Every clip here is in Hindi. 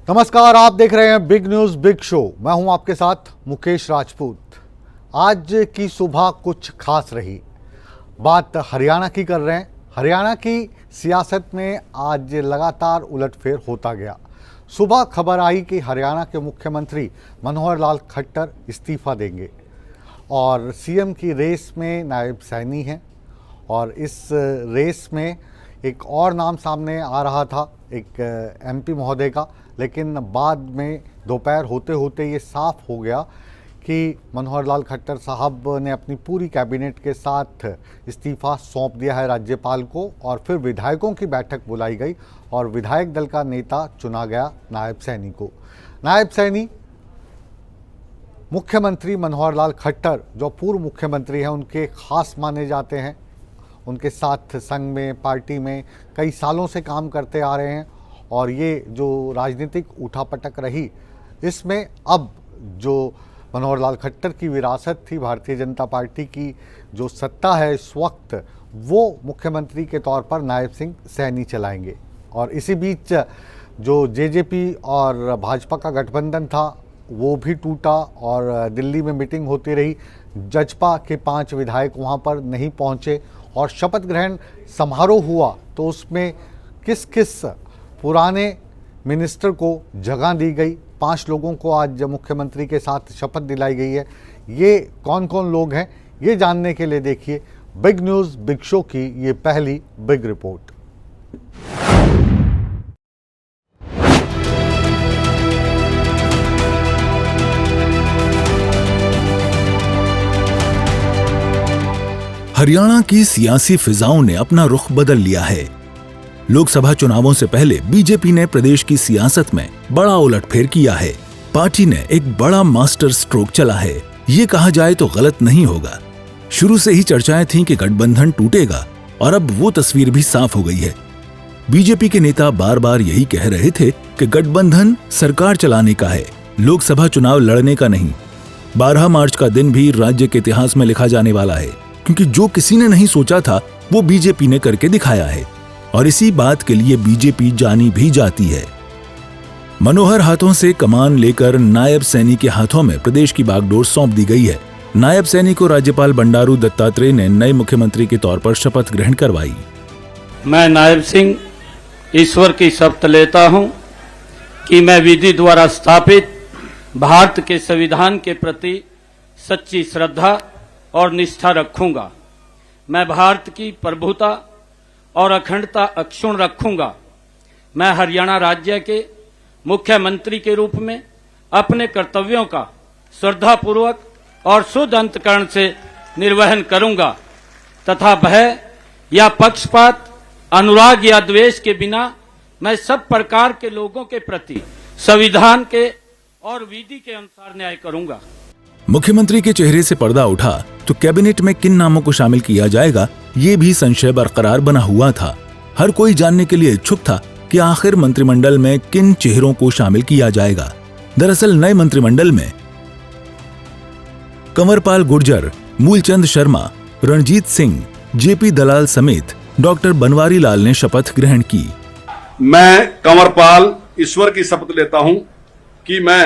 नमस्कार, आप देख रहे हैं बिग न्यूज़ बिग शो। मैं हूं आपके साथ मुकेश राजपूत। आज की सुबह कुछ खास रही। बात हरियाणा की कर रहे हैं। हरियाणा की सियासत में आज लगातार उलटफेर होता गया। सुबह खबर आई कि हरियाणा के मुख्यमंत्री मनोहर लाल खट्टर इस्तीफा देंगे और सीएम की रेस में नायब सैनी हैं। और इस रेस में एक और नाम सामने आ रहा था, एक एमपी महोदय का, लेकिन बाद में दोपहर होते होते ये साफ हो गया कि मनोहर लाल खट्टर साहब ने अपनी पूरी कैबिनेट के साथ इस्तीफा सौंप दिया है राज्यपाल को। और फिर विधायकों की बैठक बुलाई गई और विधायक दल का नेता चुना गया नायब सैनी को। नायब सैनी मुख्यमंत्री मनोहर लाल खट्टर, जो पूर्व मुख्यमंत्री हैं, उनके खास माने जाते हैं। उनके साथ संघ में, पार्टी में कई सालों से काम करते आ रहे हैं। और ये जो राजनीतिक उठापटक रही, इसमें अब जो मनोहर लाल खट्टर की विरासत थी, भारतीय जनता पार्टी की जो सत्ता है इस वक्त, वो मुख्यमंत्री के तौर पर नायब सिंह सैनी चलाएंगे। और इसी बीच जो जेजेपी और भाजपा का गठबंधन था वो भी टूटा और दिल्ली में मीटिंग होती रही। जजपा के 5 विधायक वहाँ पर नहीं पहुँचे और शपथ ग्रहण समारोह हुआ तो उसमें किस किस पुराने मिनिस्टर को जगह दी गई। 5 लोगों को आज मुख्यमंत्री के साथ शपथ दिलाई गई है। ये कौन कौन लोग हैं, ये जानने के लिए देखिए बिग न्यूज़ बिग शो की ये पहली बिग रिपोर्ट। हरियाणा की सियासी फिजाओं ने अपना रुख बदल लिया है। लोकसभा चुनावों से पहले बीजेपी ने प्रदेश की सियासत में बड़ा उलटफेर किया है। पार्टी ने एक बड़ा मास्टर स्ट्रोक चला है, ये कहा जाए तो गलत नहीं होगा। शुरू से ही चर्चाएं थीं कि गठबंधन टूटेगा और अब वो तस्वीर भी साफ हो गई है। बीजेपी के नेता बार बार यही कह रहे थे कि गठबंधन सरकार चलाने का है, लोकसभा चुनाव लड़ने का नहीं। 12 मार्च का दिन भी राज्य के इतिहास में लिखा जाने वाला है, क्योंकि जो किसी ने नहीं सोचा था वो बीजेपी ने करके दिखाया है। और इसी बात के लिए बीजेपी जानी भी जाती है। मनोहर हाथों से कमान लेकर नायब सैनी के हाथों में प्रदेश की बागडोर सौंप दी गई है। नायब सैनी को राज्यपाल बंडारू दत्तात्रेय ने नए मुख्यमंत्री के तौर पर शपथ ग्रहण करवाई। मैं नायब सिंह ईश्वर की शपथ लेता हूं कि मैं विधि द्वारा स्थापित भारत के संविधान के प्रति सच्ची श्रद्धा और निष्ठा रखूंगा। मैं भारत की प्रभुता और अखंडता अक्षुण्ण रखूंगा। मैं हरियाणा राज्य के मुख्यमंत्री के रूप में अपने कर्तव्यों का श्रद्धापूर्वक और शुद्ध अंतःकरण से निर्वहन करूंगा तथा भय या पक्षपात, अनुराग या द्वेष के बिना मैं सब प्रकार के लोगों के प्रति संविधान के और विधि के अनुसार न्याय करूंगा। मुख्यमंत्री के चेहरे से पर्दा उठा तो कैबिनेट में किन नामों को शामिल किया जाएगा, ये भी संशय बरकरार बना हुआ था। हर कोई जानने के लिए इच्छुक था कि आखिर मंत्रिमंडल में किन चेहरों को शामिल किया जाएगा। दरअसल नए मंत्रिमंडल में कंवरपाल गुर्जर, मूलचंद शर्मा, रणजीत सिंह, जेपी दलाल समेत डॉक्टर बनवारी लाल ने शपथ ग्रहण की। मैं कंवरपाल ईश्वर की शपथ लेता हूं कि मैं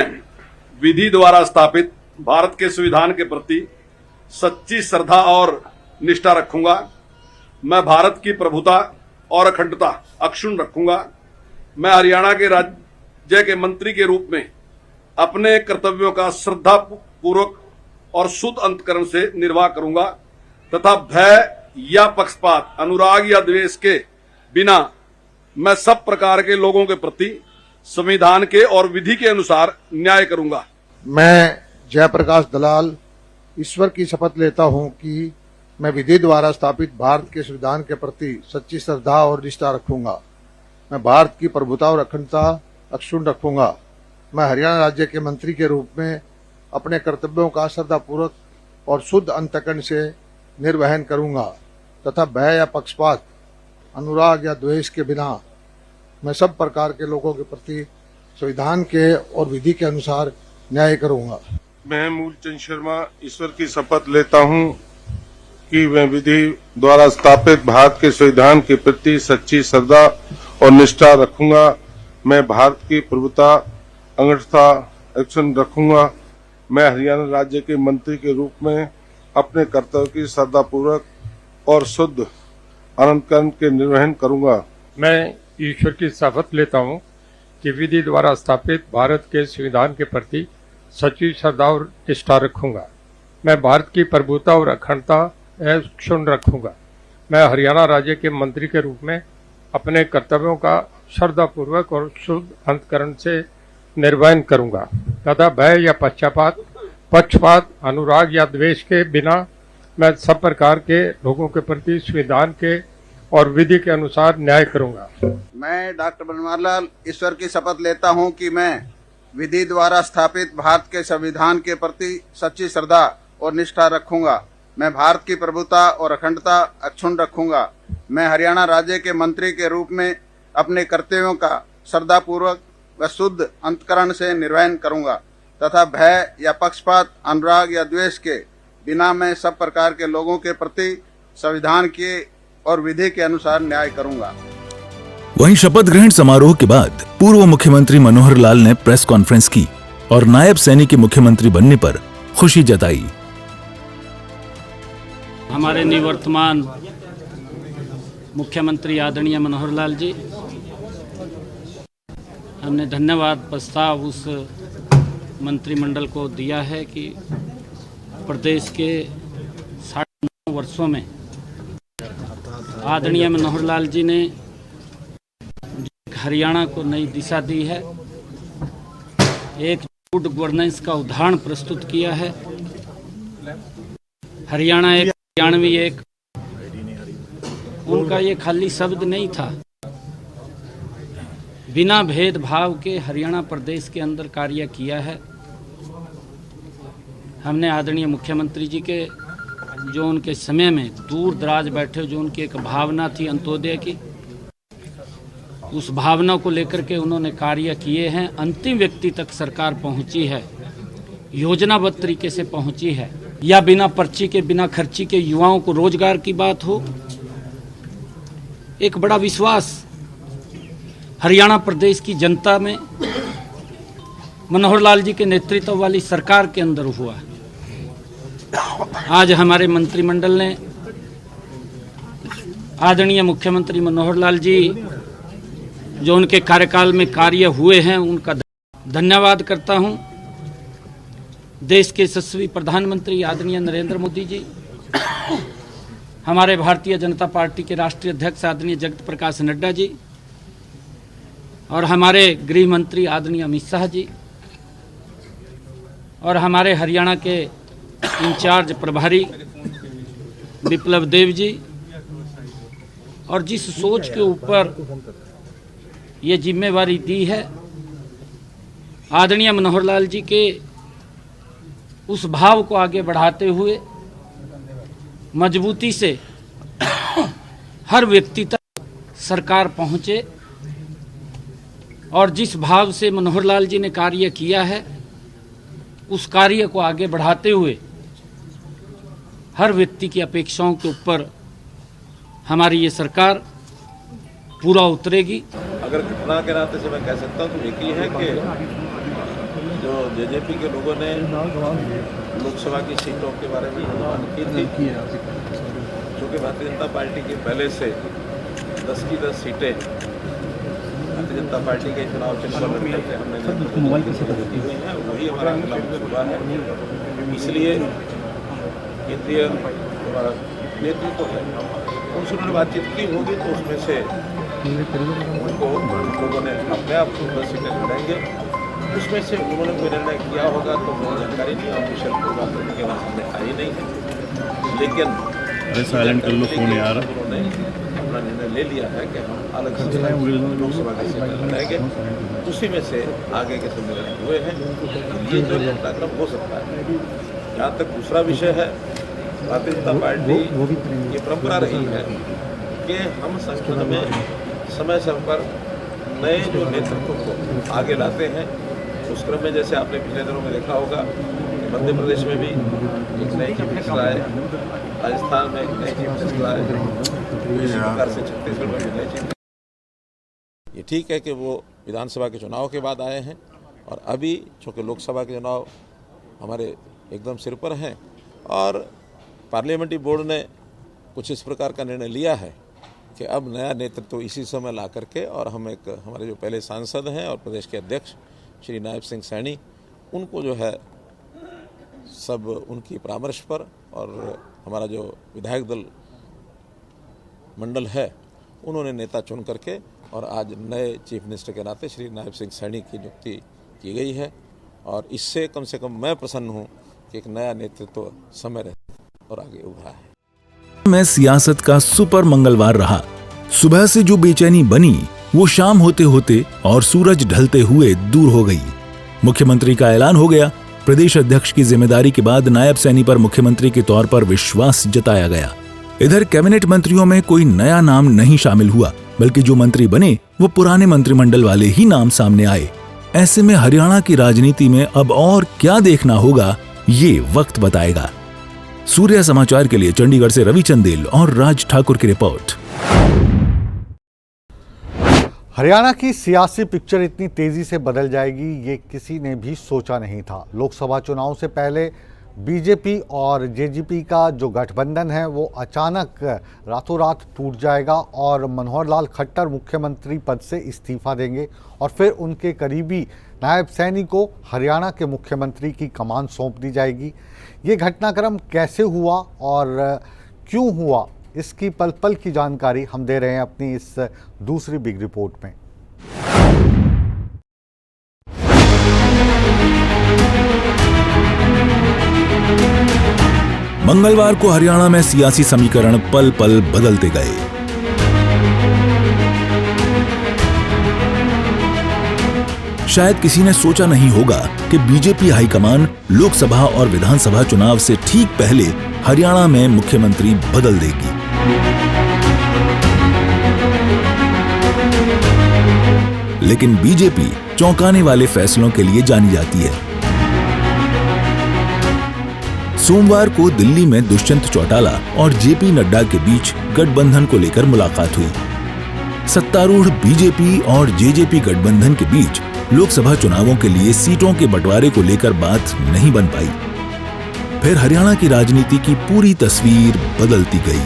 विधि द्वारा स्थापित भारत के संविधान के प्रति सच्ची श्रद्धा और निष्ठा रखूंगा। मैं भारत की प्रभुता और अखंडता अक्षुण्ण रखूंगा। मैं हरियाणा के राज्य के मंत्री के रूप में अपने कर्तव्यों का श्रद्धा पूर्वक और शुद्ध अंतःकरण से निर्वाह करूंगा तथा भय या पक्षपात, अनुराग या द्वेष के बिना मैं सब प्रकार के लोगों के प्रति संविधान के और विधि के अनुसार न्याय करूंगा। मैं जयप्रकाश दलाल ईश्वर की शपथ लेता हूं कि मैं विधि द्वारा स्थापित भारत के संविधान के प्रति सच्ची श्रद्धा और निष्ठा रखूंगा। मैं भारत की प्रभुता और अखंडता अक्षुण्ण रखूंगा। मैं हरियाणा राज्य के मंत्री के रूप में अपने कर्तव्यों का श्रद्धापूर्वक और शुद्ध अंतःकरण से निर्वहन करूंगा तथा भय या पक्षपात, अनुराग या द्वेष के बिना मैं सब प्रकार के लोगों के प्रति संविधान के और विधि के अनुसार न्याय करूंगा। मैं मूलचंद शर्मा ईश्वर की शपथ लेता हूं कि मैं विधि द्वारा स्थापित भारत के संविधान के प्रति सच्ची श्रद्धा और निष्ठा रखूंगा। मैं भारत की प्रभुता, अखंडता अक्षुण्ण रखूंगा। मैं हरियाणा राज्य के मंत्री के रूप में अपने कर्तव्य की श्रद्धापूर्वक और शुद्ध अंतःकरण के निर्वहन करूंगा। मैं ईश्वर की शपथ लेता हूं कि विधि द्वारा स्थापित भारत के संविधान के प्रति सच्ची श्रद्धा और निष्ठा रखूंगा। मैं भारत की प्रभुता और अखंडता अक्षुण्ण रखूंगा। मैं हरियाणा राज्य के मंत्री के रूप में अपने कर्तव्यों का श्रद्धापूर्वक और शुद्ध अंतःकरण से निर्वहन करूंगा तथा भय या पक्षपात, अनुराग या द्वेष के बिना मैं सब प्रकार के लोगों के प्रति संविधान के और विधि के अनुसार न्याय करूंगा। मैं डॉक्टर बनवारी लाल ईश्वर की शपथ लेता हूं कि मैं विधि द्वारा स्थापित भारत के संविधान के प्रति सच्ची श्रद्धा और निष्ठा रखूंगा। मैं भारत की प्रभुता और अखंडता अक्षुण्ण रखूंगा। मैं हरियाणा राज्य के मंत्री के रूप में अपने कर्तव्यों का श्रद्धापूर्वक व शुद्ध अंतःकरण से निर्वहन करूंगा तथा भय या पक्षपात, अनुराग या द्वेष के बिना मैं सब प्रकार के लोगों के प्रति संविधान के और विधि के अनुसार न्याय करूंगा। वहीं शपथ ग्रहण समारोह के बाद पूर्व मुख्यमंत्री मनोहर लाल ने प्रेस कॉन्फ्रेंस की और नायब सैनी के मुख्यमंत्री बनने पर खुशी जताई। हमारे निवर्तमान मुख्यमंत्री आदरणीय मनोहर लाल जी, हमने धन्यवाद प्रस्ताव उस मंत्रिमंडल को दिया है कि प्रदेश के 9.5 वर्षों में आदरणीय मनोहर लाल जी ने हरियाणा को नई दिशा दी है, एक गुड गवर्नेंस का उदाहरण प्रस्तुत किया है। हरियाणा एक हरियाणवी एक, उनका ये खाली शब्द नहीं था, बिना भेदभाव के हरियाणा प्रदेश के अंदर कार्य किया है। हमने आदरणीय मुख्यमंत्री जी के जो उनके समय में दूर दराज बैठे, जो उनकी एक भावना थी अंत्योदय की, उस भावना को लेकर के उन्होंने कार्य किए हैं। अंतिम व्यक्ति तक सरकार पहुंची है, योजनाबद्ध तरीके से पहुंची है। या बिना पर्ची के, बिना खर्ची के युवाओं को रोजगार की बात हो, एक बड़ा विश्वास हरियाणा प्रदेश की जनता में मनोहर लाल जी के नेतृत्व वाली सरकार के अंदर हुआ। आज हमारे मंत्रिमंडल ने आदरणीय मुख्यमंत्री मनोहर लाल जी जो उनके कार्यकाल में कार्य हुए हैं, उनका धन्यवाद करता हूं। देश के यशस्वी प्रधानमंत्री आदरणीय नरेंद्र मोदी जी, हमारे भारतीय जनता पार्टी के राष्ट्रीय अध्यक्ष आदरणीय जगत प्रकाश नड्डा जी और हमारे गृह मंत्री आदरणीय अमित शाह जी और हमारे हरियाणा के इंचार्ज प्रभारी विप्लव देव जी, और जिस सोच के ऊपर ये जिम्मेवारी दी है, आदरणीय मनोहर लाल जी के उस भाव को आगे बढ़ाते हुए मजबूती से हर व्यक्ति तक सरकार पहुंचे, और जिस भाव से मनोहर लाल जी ने कार्य किया है, उस कार्य को आगे बढ़ाते हुए हर व्यक्ति की अपेक्षाओं के ऊपर हमारी ये सरकार पूरा उतरेगी। अगर घटना के नाते से मैं कह सकता हूँ तो एक ही है कि जो जेजेपी के लोगों ने लोकसभा की सीटों के बारे में अनुमान की थी, क्योंकि भारतीय जनता पार्टी की पहले से 10 की 10 सीटें भारतीय जनता पार्टी के चुनाव चिन्ह पर लड़ने के हमने दी हुई हैं, वही हमारा अगला मंसूबा है। इसलिए केंद्रीय नेतृत्व है, उनसे उन्होंने बातचीत की होगी तो उसमें से उनको लोगों ने अपने आप 10 सीटें लड़ेंगे, उसमें से उन्होंने कोई निर्णय किया होगा तो मुझे जानकारी नहीं, ऑफिशियल कोई बात उनके पास सामने आई नहीं है। लेकिन साइलेंट कर लो फोन यार, उन्होंने अपना निर्णय ले लिया है कि हम अलग से लोकसभा की सीटें लड़ेंगे, उसी में से आगे के सम्मेलन हुए हैं। ये जो घटनाक्रम हो सकता है। जहाँ तक दूसरा विषय है, भारतीय जनता पार्टी की परंपरा रही है कि हम संसद में समय समय पर नए जो नेतृत्व को आगे लाते हैं, उस क्रम में जैसे आपने पिछले दिनों में देखा होगा, मध्य प्रदेश में भी एक नई चीफ मिनिस्टर आए, राजस्थान में एक नई चीफ मिनिस्टर आए, इसी प्रकार से छत्तीसगढ़ में भी नई चीफ। ये ठीक है कि वो विधानसभा के चुनाव के बाद आए हैं, और अभी चूँकि लोकसभा के चुनाव हमारे एकदम सिर पर हैं और पार्लियामेंट्री बोर्ड ने कुछ इस प्रकार का निर्णय लिया है कि अब नया नेतृत्व इसी समय ला करके, और हम एक हमारे जो पहले सांसद हैं और प्रदेश के अध्यक्ष श्री नायब सिंह सैनी, उनको जो है सब उनकी परामर्श पर, और हमारा जो विधायक दल मंडल है उन्होंने नेता चुन करके, और आज नए चीफ मिनिस्टर के नाते श्री नायब सिंह सैनी की नियुक्ति की गई है। और इससे कम से कम मैं प्रसन्न हूँ कि एक नया नेतृत्व समय रहते और आगे उभरा है। में सियासत का सुपर मंगलवार रहा। सुबह से जो बेचैनी बनी वो शाम होते होते और सूरज ढलते हुए दूर हो गई। मुख्यमंत्री का ऐलान हो गया। प्रदेश अध्यक्ष की जिम्मेदारी के बाद नायब सैनी पर मुख्यमंत्री के तौर पर विश्वास जताया गया। इधर कैबिनेट मंत्रियों में कोई नया नाम नहीं शामिल हुआ, बल्कि जो मंत्री बने वो पुराने मंत्रिमंडल वाले ही नाम सामने आए। ऐसे में हरियाणा की राजनीति में अब और क्या देखना होगा ये वक्त बताएगा। सूर्य समाचार के लिए चंडीगढ़ से रवि चंदेल और राज ठाकुर की रिपोर्ट। हरियाणा की सियासी पिक्चर इतनी तेजी से बदल जाएगी ये किसी ने भी सोचा नहीं था। लोकसभा चुनाव से पहले बीजेपी और जेजेपी का जो गठबंधन है वो अचानक रातों रात टूट जाएगा और मनोहर लाल खट्टर मुख्यमंत्री पद से इस्तीफा देंगे और फिर उनके करीबी नायब सैनी को हरियाणा के मुख्यमंत्री की कमान सौंप दी जाएगी। ये घटनाक्रम कैसे हुआ और क्यों हुआ, इसकी पल पल की जानकारी हम दे रहे हैं अपनी इस दूसरी बिग रिपोर्ट में। मंगलवार को हरियाणा में सियासी समीकरण पल पल बदलते गए। शायद किसी ने सोचा नहीं होगा कि बीजेपी हाईकमान लोकसभा और विधानसभा चुनाव से ठीक पहले हरियाणा में मुख्यमंत्री बदल देगी। लेकिन बीजेपी चौंकाने वाले फैसलों के लिए जानी जाती है। सोमवार को दिल्ली में दुष्यंत चौटाला और जेपी नड्डा के बीच गठबंधन को लेकर मुलाकात हुई। सत्तारूढ़ बीजेपी और जेजेपी गठबंधन के बीच लोकसभा चुनावों के लिए सीटों के बंटवारे को लेकर बात नहीं बन पाई। फिर हरियाणा की राजनीति की पूरी तस्वीर बदलती गई।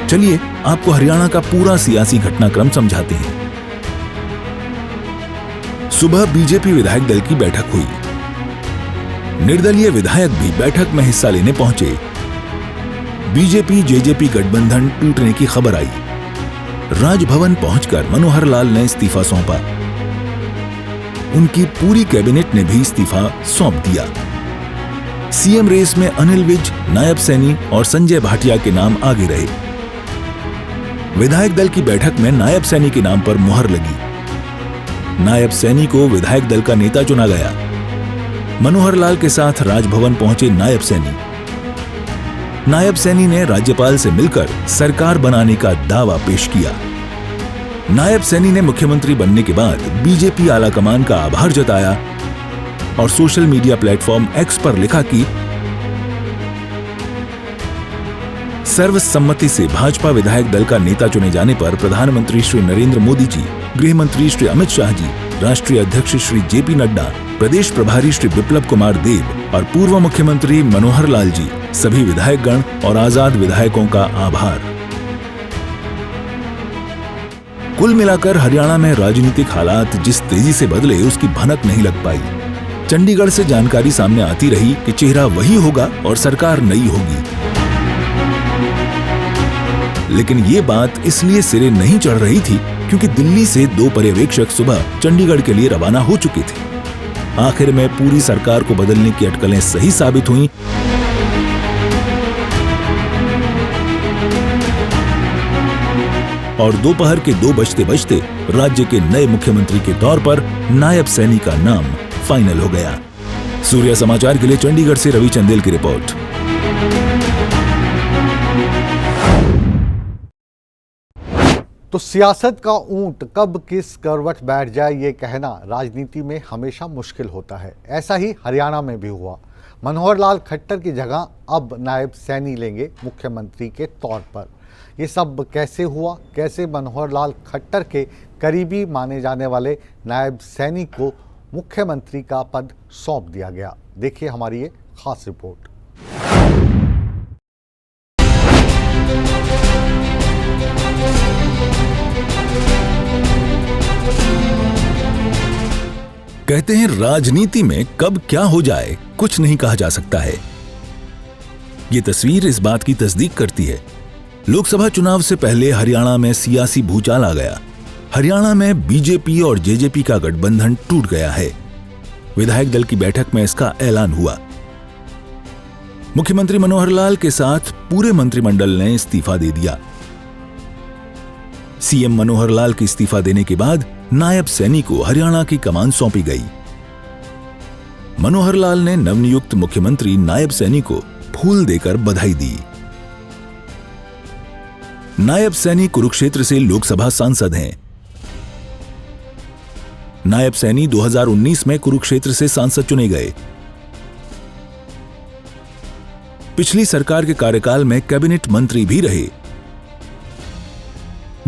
चलिए आपको हरियाणा का पूरा सियासी घटनाक्रम समझाते हैं। सुबह बीजेपी विधायक दल की बैठक हुई। निर्दलीय विधायक भी बैठक में हिस्सा लेने पहुंचे। बीजेपी जेजेपी गठबंधन टूटने की खबर आई। राजभवन पहुंचकर मनोहर लाल ने इस्तीफा सौंपा। उनकी पूरी कैबिनेट ने भी इस्तीफा सौंप दिया। सीएम रेस में अनिल विज, नायब सैनी और संजय भाटिया के नाम आगे रहे। विधायक दल की बैठक में नायब सैनी के नाम पर मुहर लगी। नायब सैनी को विधायक दल का नेता चुना गया। मनोहर लाल के साथ राजभवन पहुंचे नायब सैनी। नायब सैनी ने राज्यपाल से मिलकर सरकार बनाने का दावा पेश किया। नायब सैनी ने मुख्यमंत्री बनने के बाद बीजेपी आलाकमान का आभार जताया और सोशल मीडिया प्लेटफॉर्म एक्स पर लिखा कि सर्वसम्मति से भाजपा विधायक दल का नेता चुने जाने पर प्रधानमंत्री श्री नरेंद्र मोदी जी, गृह मंत्री श्री अमित शाह जी, राष्ट्रीय अध्यक्ष श्री जेपी नड्डा, प्रदेश प्रभारी श्री विप्लव कुमार देव और पूर्व मुख्यमंत्री मनोहर लाल जी, सभी विधायकगण और आजाद विधायकों का आभार। कुल मिलाकर हरियाणा में राजनीतिक हालात जिस तेजी से बदले उसकी भनक नहीं लग पाई। चंडीगढ़ से जानकारी सामने आती रही कि चेहरा वही होगा और सरकार नई होगी। लेकिन ये बात इसलिए सिरे नहीं चढ़ रही थी क्योंकि दिल्ली से 2 पर्यवेक्षक सुबह चंडीगढ़ के लिए रवाना हो चुके थे। आखिर में पूरी सरकार को बदलने की अटकलें सही साबित हुईं। और दोपहर के 2 बजते बजते राज्य के नए मुख्यमंत्री के तौर पर नायब सैनी का नाम फाइनल हो गया। सूर्य समाचार के लिए चंडीगढ़ से रवि चंदेल की रिपोर्ट। तो सियासत का ऊंट कब किस करवट बैठ जाए ये कहना राजनीति में हमेशा मुश्किल होता है। ऐसा ही हरियाणा में भी हुआ। मनोहर लाल खट्टर की जगह अब नायब सैनी लेंगे मुख्यमंत्री के तौर पर। ये सब कैसे हुआ, कैसे मनोहर लाल खट्टर के करीबी माने जाने वाले नायब सैनी को मुख्यमंत्री का पद सौंप दिया गया, देखिए हमारी ये खास रिपोर्ट। कहते हैं राजनीति में कब क्या हो जाए कुछ नहीं कहा जा सकता है। ये तस्वीर इस बात की तस्दीक करती है। लोकसभा चुनाव से पहले हरियाणा में सियासी भूचाल आ गया। हरियाणा में बीजेपी और जेजेपी का गठबंधन टूट गया है। विधायक दल की बैठक में इसका ऐलान हुआ। मुख्यमंत्री मनोहर लाल के साथ पूरे मंत्रिमंडल ने इस्तीफा दे दिया। सीएम मनोहर लाल के इस्तीफा देने के बाद नायब सैनी को हरियाणा की कमान सौंपी गई। मनोहर लाल ने नवनियुक्त मुख्यमंत्री नायब सैनी को फूल देकर बधाई दी। नायब सैनी कुरुक्षेत्र से लोकसभा सांसद हैं। नायब सैनी 2019 में कुरुक्षेत्र से सांसद चुने गए। पिछली सरकार के कार्यकाल में कैबिनेट मंत्री भी रहे।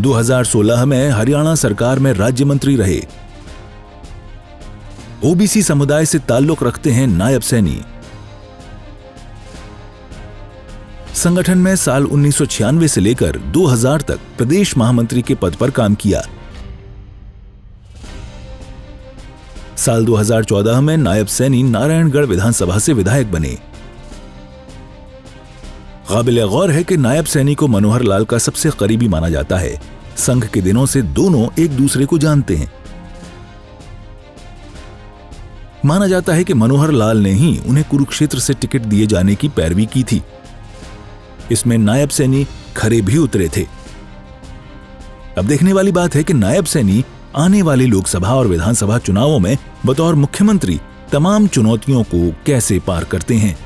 2016 में हरियाणा सरकार में राज्य मंत्री रहे। ओबीसी समुदाय से ताल्लुक रखते हैं नायब सैनी। संगठन में साल 1996 से लेकर 2000 तक प्रदेश महामंत्री के पद पर काम किया। साल 2014 में नायब सैनी नारायणगढ़ विधानसभा से विधायक बने। काबिल गौर है कि नायब सैनी को मनोहर लाल का सबसे करीबी माना जाता है। संघ के दिनों से दोनों एक दूसरे को जानते हैं। माना जाता है कि मनोहर लाल ने ही उन्हें कुरुक्षेत्र से टिकट दिए जाने की पैरवी की थी। इसमें नायब सैनी खरे भी उतरे थे। अब देखने वाली बात है कि नायब सैनी आने वाले लोकसभा और विधानसभा चुनावों में बतौर मुख्यमंत्री तमाम चुनौतियों को कैसे पार करते हैं।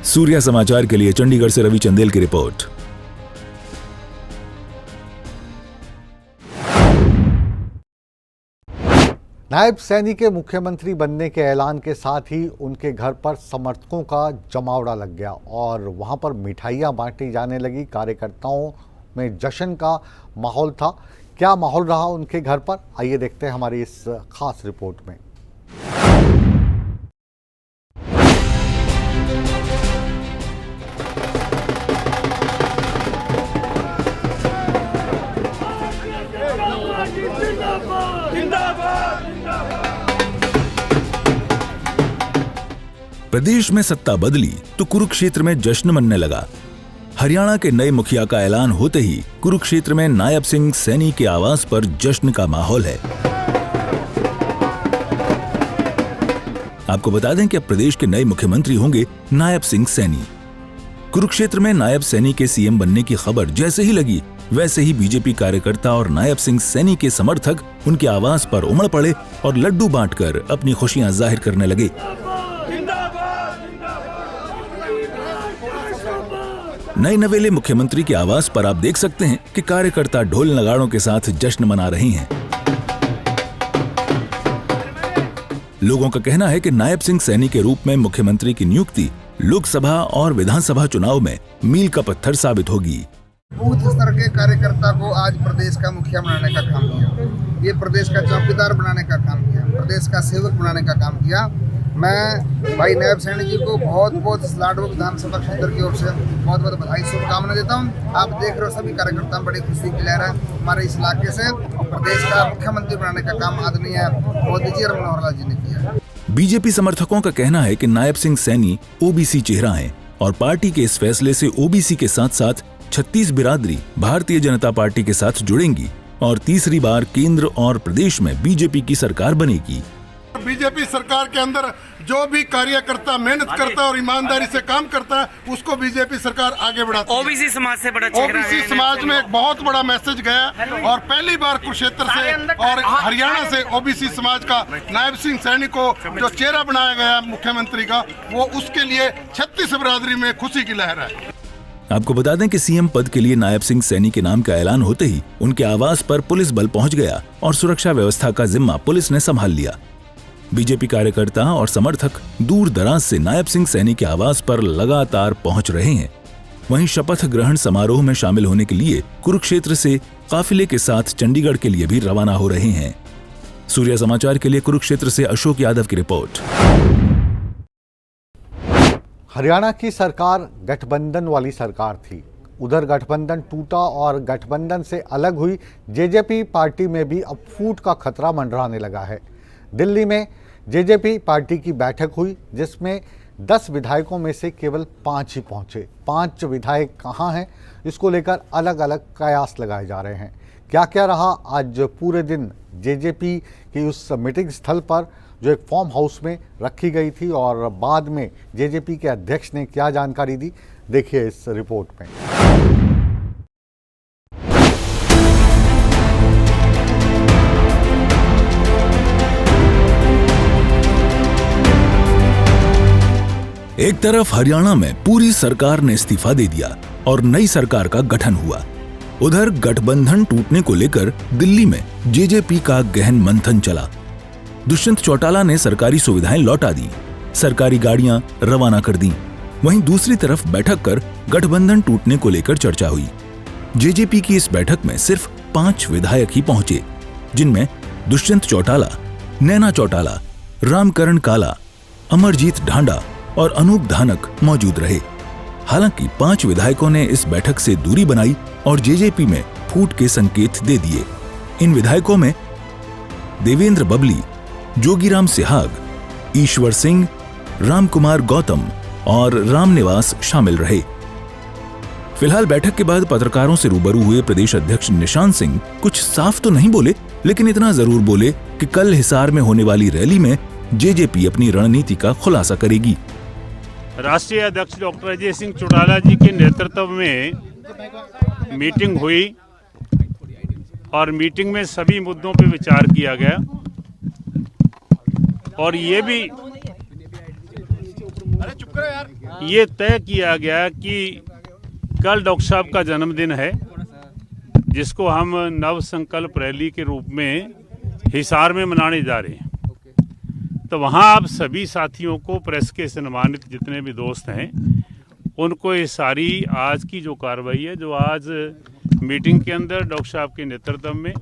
सूर्या समाचार के लिए चंडीगढ़ से रवि चंदेल की रिपोर्ट। नायब सैनी के मुख्यमंत्री बनने के ऐलान के साथ ही उनके घर पर समर्थकों का जमावड़ा लग गया और वहां पर मिठाइयां बांटी जाने लगी। कार्यकर्ताओं में जश्न का माहौल था। क्या माहौल रहा उनके घर पर, आइए देखते हैं हमारी इस खास रिपोर्ट में। प्रदेश में सत्ता बदली तो कुरुक्षेत्र में जश्न मनने लगा। हरियाणा के नए मुखिया का ऐलान होते ही कुरुक्षेत्र में नायब सिंह सैनी के आवास पर जश्न का माहौल है। आपको बता दें कि अब प्रदेश के नए मुख्यमंत्री होंगे नायब सिंह सैनी। कुरुक्षेत्र में नायब सैनी के सीएम बनने की खबर जैसे ही लगी, वैसे ही बीजेपी कार्यकर्ता और नायब सिंह सैनी के समर्थक उनके आवास पर उमड़ पड़े और लड्डू बांटकर अपनी खुशियां जाहिर करने लगे। नए नवेले मुख्यमंत्री के आवास पर आप देख सकते हैं कि कार्यकर्ता ढोल नगाड़ों के साथ जश्न मना रहे हैं। लोगों का कहना है कि नायब सिंह सैनी के रूप में मुख्यमंत्री की नियुक्ति लोकसभा और विधानसभा चुनाव में मील का पत्थर साबित होगी। बूथ स्तर के कार्यकर्ता को आज प्रदेश का मुखिया बनाने का काम किया, ये प्रदेश का चौकीदार बनाने का काम किया, प्रदेश का सेवक बनाने का काम किया। मैं भाई नायब सैनी जी को बहुत बहुत इस लाडो विधानसभा क्षेत्र की ओर से बहुत बहुत बधाई शुभकामना देता हूँ। आप देख रहे हो सभी कार्यकर्ता बड़ी खुशी की लहर है। हमारे इस इलाके से प्रदेश का मुख्यमंत्री बनाने का काम आदरणीय मोदी जी और मनोहर लाल जी ने किया। बीजेपी समर्थकों का कहना है कि नायब सिंह सैनी ओबीसी चेहरा हैं और पार्टी के इस फैसले से ओबीसी के साथ साथ 36 बिरादरी भारतीय जनता पार्टी के साथ जुड़ेंगी और तीसरी बार केंद्र और प्रदेश में बीजेपी की सरकार बनेगी। बीजेपी सरकार के अंदर जो भी कार्यकर्ता मेहनत करता है और ईमानदारी से काम करता है उसको बीजेपी सरकार आगे बढ़ाती है। ओबीसी समाज से बड़ा चेहरा है। ओबीसी समाज में एक बहुत बड़ा मैसेज गया और पहली बार कुरुक्षेत्र से और हरियाणा से ओबीसी समाज का नायब सिंह सैनी को जो चेहरा बनाया गया मुख्यमंत्री का, वो उसके लिए 36 बिरादरी में खुशी की लहर है। आपको बता दें कि सीएम पद के लिए नायब सिंह सैनी के नाम का ऐलान होते ही उनके आवास पर पुलिस बल पहुंच गया और सुरक्षा व्यवस्था का जिम्मा पुलिस ने संभाल लिया। बीजेपी कार्यकर्ता और समर्थक दूर दराज से नायब सिंह सैनी के आवास पर लगातार पहुंच रहे हैं। वहीं शपथ ग्रहण समारोह में शामिल होने के लिए कुरुक्षेत्र से काफिले के साथ चंडीगढ़ के लिए भी रवाना हो रहे हैं। सूर्य समाचार के लिए कुरुक्षेत्र से अशोक यादव की रिपोर्ट। हरियाणा की सरकार गठबंधन वाली सरकार थी। उधर गठबंधन टूटा और गठबंधन से अलग हुई जेजेपी पार्टी में भी अब फूट का खतरा मंडराने लगा है। दिल्ली में जेजेपी पार्टी की बैठक हुई जिसमें 10 विधायकों में से केवल 5 ही पहुंचे। 5 विधायक कहां हैं, इसको लेकर अलग अलग कयास लगाए जा रहे हैं। क्या क्या रहा आज पूरे दिन जेजेपी की उस मीटिंग स्थल पर जो एक फार्म हाउस में रखी गई थी और बाद में जेजेपी के अध्यक्ष ने क्या जानकारी दी, देखिए इस रिपोर्ट में। एक तरफ हरियाणा में पूरी सरकार ने इस्तीफा दे दिया और नई सरकार का गठन हुआ। उधर गठबंधन टूटने को लेकर दिल्ली में जेजेपी का गहन मंथन चला। दुष्यंत चौटाला ने सरकारी सुविधाएं लौटा दी, सरकारी गाड़ियां रवाना कर दी। वहीं दूसरी तरफ बैठक कर गठबंधन टूटने को लेकर चर्चा हुई। जेजेपी की इस बैठक में सिर्फ 5 विधायक ही पहुंचे, जिनमें दुष्यंत चौटाला, नैना चौटाला, रामकरण काला, अमरजीत ढांडा और अनूप धानक मौजूद रहे। हालांकि 5 विधायकों ने इस बैठक से दूरी बनाई और जेजेपी में फूट के संकेत दे दिए। इन विधायकों में देवेंद्र बबली, जोगीराम सिहाग, ईश्वर सिंह, रामकुमार गौतम और रामनिवास शामिल रहे। फिलहाल बैठक के बाद पत्रकारों से रूबरू हुए प्रदेश अध्यक्ष निशान सिंह कुछ साफ तो नहीं बोले, लेकिन इतना जरूर बोले कि कल हिसार में होने वाली रैली में जेजेपी अपनी रणनीति का खुलासा करेगी। राष्ट्रीय अध्यक्ष डॉक्टर अजय सिंह चौटाला जी के नेतृत्व में मीटिंग हुई और मीटिंग में सभी मुद्दों पर विचार किया गया और ये भी ये तय किया गया कि कल डॉक्टर साहब का जन्मदिन है, जिसको हम नव संकल्प रैली के रूप में हिसार में मनाने जा रहे हैं। तो वहाँ आप सभी साथियों को, प्रेस के सम्मानित जितने भी दोस्त हैं, उनको ये सारी आज की जो कार्रवाई है, जो आज मीटिंग के अंदर डॉक्टर साहब के नेतृत्व में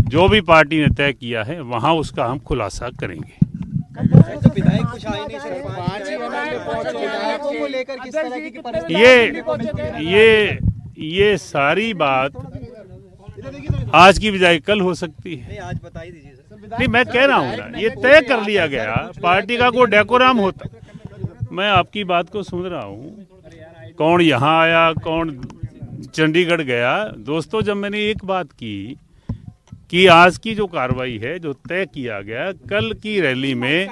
जो भी पार्टी ने तय किया है, वहाँ उसका हम खुलासा करेंगे। ये सारी बात आज की बजाय कल हो सकती है। आज बता ही दीजिए सर। नहीं, मैं कह रहा हूँ ना, ये तय कर लिया गया। पार्टी का कोई डेकोराम होता, मैं आपकी बात को सुन रहा हूँ। कौन यहाँ आया, कौन चंडीगढ़ गया। दोस्तों, जब मैंने एक बात की कि आज की जो कार्रवाई है, जो तय किया गया, कल की रैली में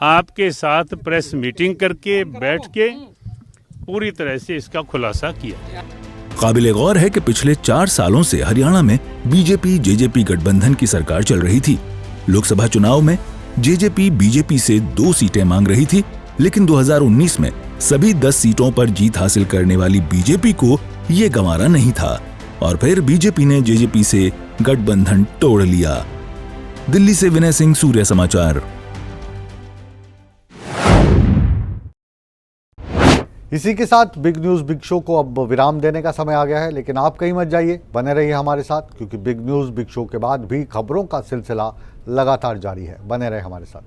आपके साथ प्रेस मीटिंग करके बैठ के पूरी तरह से इसका खुलासा किया। काबिले गौर है कि पिछले 4 सालों से हरियाणा में बीजेपी जेजेपी गठबंधन की सरकार चल रही थी। लोकसभा चुनाव में जेजेपी बीजेपी से 2 सीटें मांग रही थी, लेकिन 2019 में सभी 10 सीटों पर जीत हासिल करने वाली बीजेपी को ये गंवारा नहीं था और फिर बीजेपी ने जेजेपी से गठबंधन तोड़ लिया। दिल्ली से विनय सिंह, सूर्य समाचार। इसी के साथ बिग न्यूज बिग शो को अब विराम देने का समय आ गया है, लेकिन आप कहीं मत जाइए, बने रहिए हमारे साथ, क्योंकि बिग न्यूज बिग शो के बाद भी खबरों का सिलसिला लगातार जारी है। बने रहे हमारे साथ।